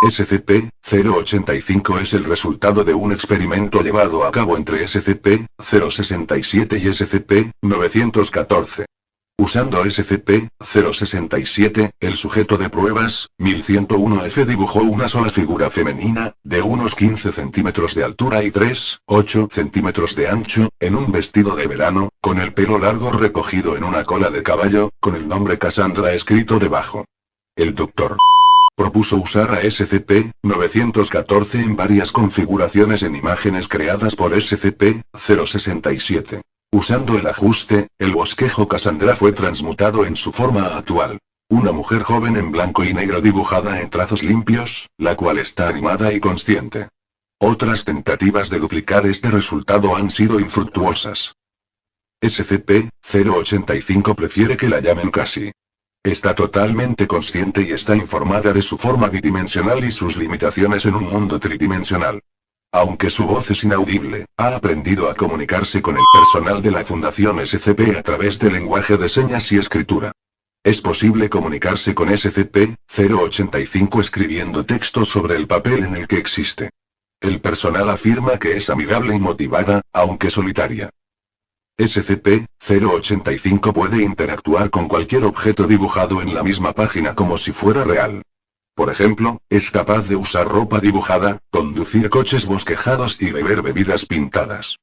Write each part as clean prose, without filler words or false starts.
SCP-085 es el resultado de un experimento llevado a cabo entre SCP-067 y SCP-914. Usando SCP-067, el sujeto de pruebas, 1101F dibujó una sola figura femenina, de unos 15 centímetros de altura y 3,8 centímetros de ancho, en un vestido de verano, con el pelo largo recogido en una cola de caballo, con el nombre Cassandra escrito debajo. El Dr. propuso usar a SCP-914 en varias configuraciones en imágenes creadas por SCP-067. Usando el ajuste, el bosquejo Cassandra fue transmutado en su forma actual. Una mujer joven en blanco y negro dibujada en trazos limpios, la cual está animada y consciente. Otras tentativas de duplicar este resultado han sido infructuosas. SCP-085 prefiere que la llamen Cassie. Está totalmente consciente y está informada de su forma bidimensional y sus limitaciones en un mundo tridimensional. Aunque su voz es inaudible, ha aprendido a comunicarse con el personal de la Fundación SCP a través de lenguaje de señas y escritura. Es posible comunicarse con SCP-085 escribiendo texto sobre el papel en el que existe. El personal afirma que es amigable y motivada, aunque solitaria. SCP-085 puede interactuar con cualquier objeto dibujado en la misma página como si fuera real. Por ejemplo, es capaz de usar ropa dibujada, conducir coches bosquejados y beber bebidas pintadas.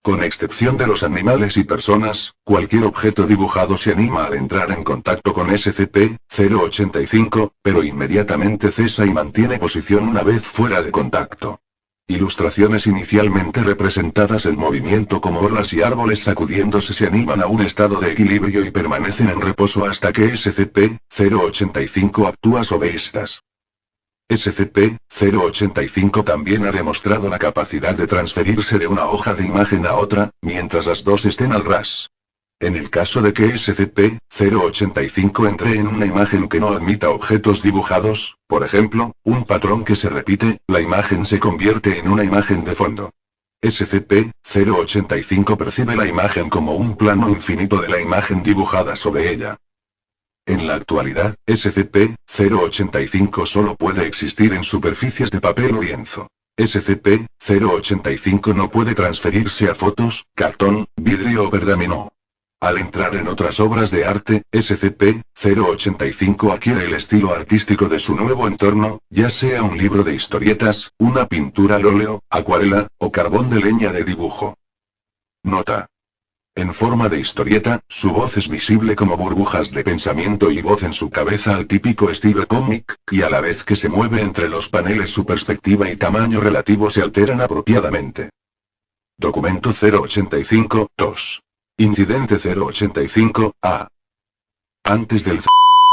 Con excepción de los animales y personas, cualquier objeto dibujado se anima al entrar en contacto con SCP-085, pero inmediatamente cesa y mantiene posición una vez fuera de contacto. Ilustraciones inicialmente representadas en movimiento como olas y árboles sacudiéndose se animan a un estado de equilibrio y permanecen en reposo hasta que SCP-085 actúa sobre estas. SCP-085 también ha demostrado la capacidad de transferirse de una hoja de imagen a otra, mientras las dos estén al ras. En el caso de que SCP-085 entre en una imagen que no admita objetos dibujados, por ejemplo, un patrón que se repite, la imagen se convierte en una imagen de fondo. SCP-085 percibe la imagen como un plano infinito de la imagen dibujada sobre ella. En la actualidad, SCP-085 solo puede existir en superficies de papel o lienzo. SCP-085 no puede transferirse a fotos, cartón, vidrio o pergamino. Al entrar en otras obras de arte, SCP-085 adquiere el estilo artístico de su nuevo entorno, ya sea un libro de historietas, una pintura al óleo, acuarela, o carbón de leña de dibujo. Nota. En forma de historieta, su voz es visible como burbujas de pensamiento y voz en su cabeza al típico estilo cómic, y a la vez que se mueve entre los paneles su perspectiva y tamaño relativo se alteran apropiadamente. Documento 085-2. Incidente 085-A. Antes del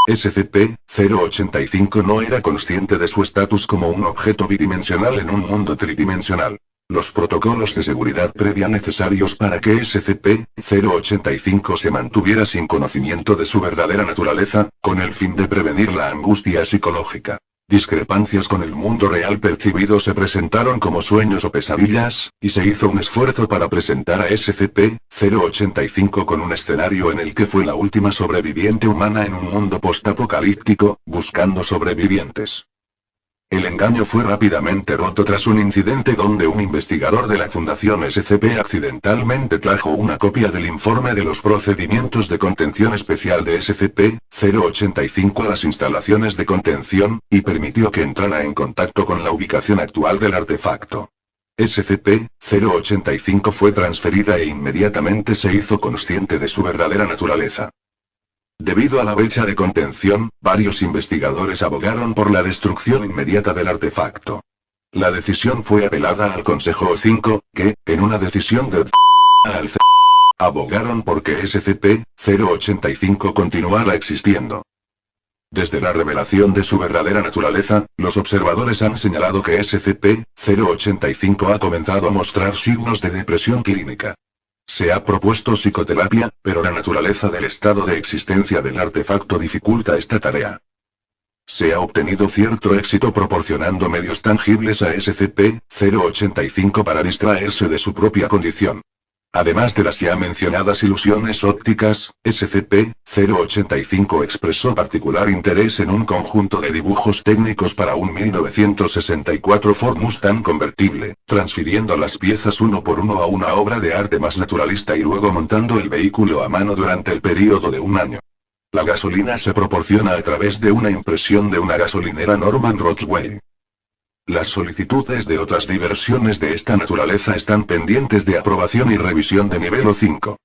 SCP-085 no era consciente de su estatus como un objeto bidimensional en un mundo tridimensional. Los protocolos de seguridad previa necesarios para que SCP-085 se mantuviera sin conocimiento de su verdadera naturaleza, con el fin de prevenir la angustia psicológica. Discrepancias con el mundo real percibido se presentaron como sueños o pesadillas, y se hizo un esfuerzo para presentar a SCP-085 con un escenario en el que fue la última sobreviviente humana en un mundo postapocalíptico, buscando sobrevivientes. El engaño fue rápidamente roto tras un incidente donde un investigador de la Fundación SCP accidentalmente trajo una copia del informe de los procedimientos de contención especial de SCP-085 a las instalaciones de contención, y permitió que entrara en contacto con la ubicación actual del artefacto. SCP-085 fue transferida e inmediatamente se hizo consciente de su verdadera naturaleza. Debido a la brecha de contención, varios investigadores abogaron por la destrucción inmediata del artefacto. La decisión fue apelada al Consejo 5, que, en una decisión de al abogaron por que SCP-085 continuara existiendo. Desde la revelación de su verdadera naturaleza, los observadores han señalado que SCP-085 ha comenzado a mostrar signos de depresión clínica. Se ha propuesto psicoterapia, pero la naturaleza del estado de existencia del artefacto dificulta esta tarea. Se ha obtenido cierto éxito proporcionando medios tangibles a SCP-085 para distraerse de su propia condición. Además de las ya mencionadas ilusiones ópticas, SCP-085 expresó particular interés en un conjunto de dibujos técnicos para un 1964 Ford Mustang convertible, transfiriendo las piezas uno por uno a una obra de arte más naturalista y luego montando el vehículo a mano durante el periodo de un año. La gasolina se proporciona a través de una impresión de una gasolinera Norman Rockwell. Las solicitudes de otras diversiones de esta naturaleza están pendientes de aprobación y revisión de nivel O5.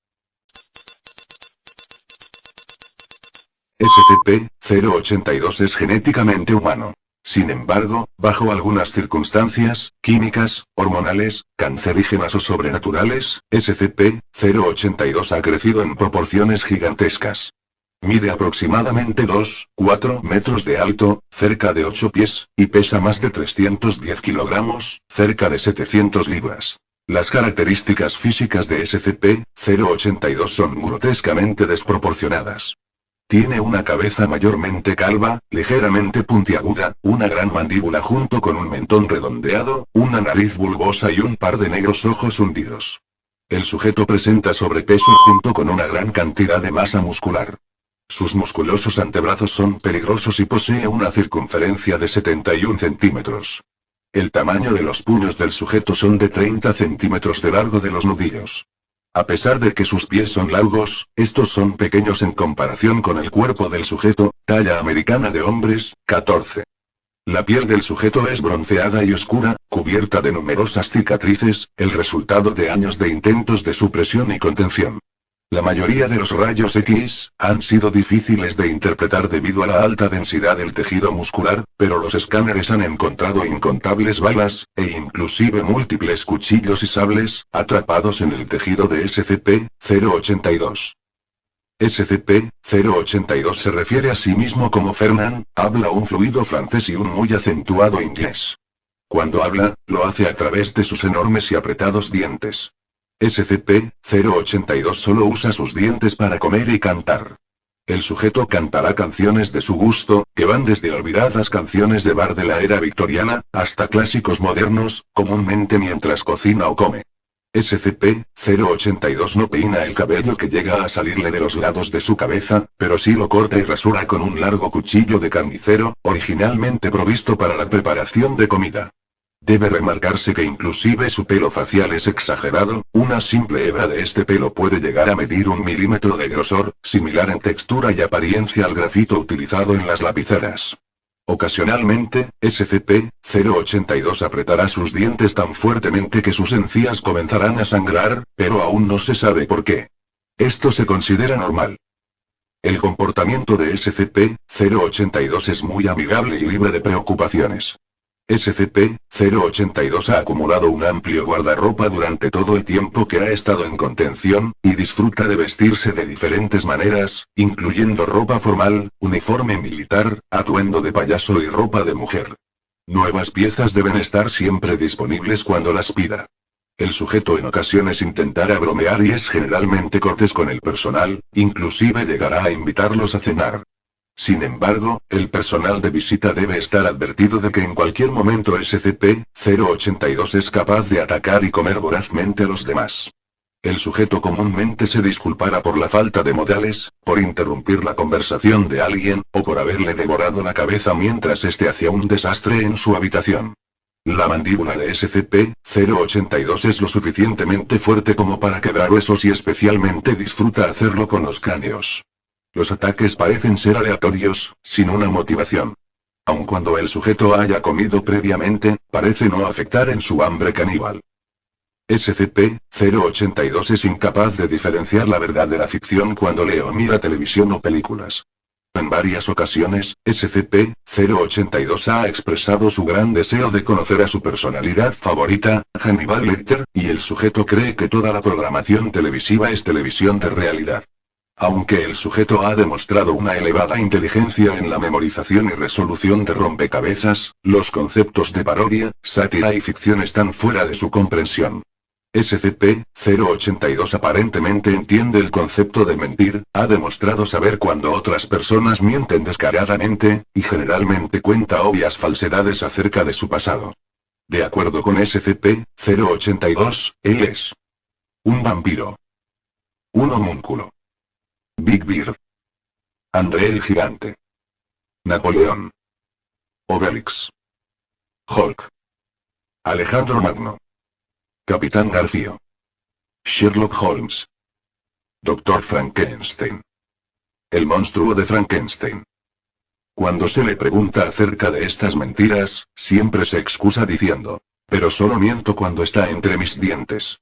SCP-082 es genéticamente humano. Sin embargo, bajo algunas circunstancias, químicas, hormonales, cancerígenas o sobrenaturales, SCP-082 ha crecido en proporciones gigantescas. Mide aproximadamente 2,4 metros de alto, cerca de 8 pies, y pesa más de 310 kilogramos, cerca de 700 libras. Las características físicas de SCP-082 son grotescamente desproporcionadas. Tiene una cabeza mayormente calva, ligeramente puntiaguda, una gran mandíbula junto con un mentón redondeado, una nariz bulbosa y un par de negros ojos hundidos. El sujeto presenta sobrepeso junto con una gran cantidad de masa muscular. Sus musculosos antebrazos son peligrosos y posee una circunferencia de 71 centímetros. El tamaño de los puños del sujeto son de 30 centímetros de largo de los nudillos. A pesar de que sus pies son largos, estos son pequeños en comparación con el cuerpo del sujeto, talla americana de hombres, 14. La piel del sujeto es bronceada y oscura, cubierta de numerosas cicatrices, el resultado de años de intentos de supresión y contención. La mayoría de los rayos X han sido difíciles de interpretar debido a la alta densidad del tejido muscular, pero los escáneres han encontrado incontables balas, e inclusive múltiples cuchillos y sables, atrapados en el tejido de SCP-082. SCP-082 se refiere a sí mismo como Fernand, habla un fluido francés y un muy acentuado inglés. Cuando habla, lo hace a través de sus enormes y apretados dientes. SCP-082 solo usa sus dientes para comer y cantar. El sujeto cantará canciones de su gusto, que van desde olvidadas canciones de bar de la era victoriana, hasta clásicos modernos, comúnmente mientras cocina o come. SCP-082 no peina el cabello que llega a salirle de los lados de su cabeza, pero sí lo corta y rasura con un largo cuchillo de carnicero, originalmente provisto para la preparación de comida. Debe remarcarse que inclusive su pelo facial es exagerado, una simple hebra de este pelo puede llegar a medir 1 milímetro de grosor, similar en textura y apariencia al grafito utilizado en las lapiceras. Ocasionalmente, SCP-082 apretará sus dientes tan fuertemente que sus encías comenzarán a sangrar, pero aún no se sabe por qué. Esto se considera normal. El comportamiento de SCP-082 es muy amigable y libre de preocupaciones. SCP-082 ha acumulado un amplio guardarropa durante todo el tiempo que ha estado en contención, y disfruta de vestirse de diferentes maneras, incluyendo ropa formal, uniforme militar, atuendo de payaso y ropa de mujer. Nuevas piezas deben estar siempre disponibles cuando las pida. El sujeto en ocasiones intentará bromear y es generalmente cortés con el personal, inclusive llegará a invitarlos a cenar. Sin embargo, el personal de visita debe estar advertido de que en cualquier momento SCP-082 es capaz de atacar y comer vorazmente a los demás. El sujeto comúnmente se disculpará por la falta de modales, por interrumpir la conversación de alguien, o por haberle devorado la cabeza mientras éste hacía un desastre en su habitación. La mandíbula de SCP-082 es lo suficientemente fuerte como para quebrar huesos y especialmente disfruta hacerlo con los cráneos. Los ataques parecen ser aleatorios, sin una motivación. Aun cuando el sujeto haya comido previamente, parece no afectar en su hambre caníbal. SCP-082 es incapaz de diferenciar la verdad de la ficción cuando lee o mira televisión o películas. En varias ocasiones, SCP-082 ha expresado su gran deseo de conocer a su personalidad favorita, Hannibal Lecter, y el sujeto cree que toda la programación televisiva es televisión de realidad. Aunque el sujeto ha demostrado una elevada inteligencia en la memorización y resolución de rompecabezas, los conceptos de parodia, sátira y ficción están fuera de su comprensión. SCP-082 aparentemente entiende el concepto de mentir, ha demostrado saber cuando otras personas mienten descaradamente, y generalmente cuenta obvias falsedades acerca de su pasado. De acuerdo con SCP-082, él es Un vampiro. Un homúnculo. Big Beard. André el gigante. Napoleón. Obelix. Hulk. Alejandro Magno. Capitán Garfio. Sherlock Holmes. Doctor Frankenstein. El monstruo de Frankenstein. Cuando se le pregunta acerca de estas mentiras, siempre se excusa diciendo, pero solo miento cuando está entre mis dientes.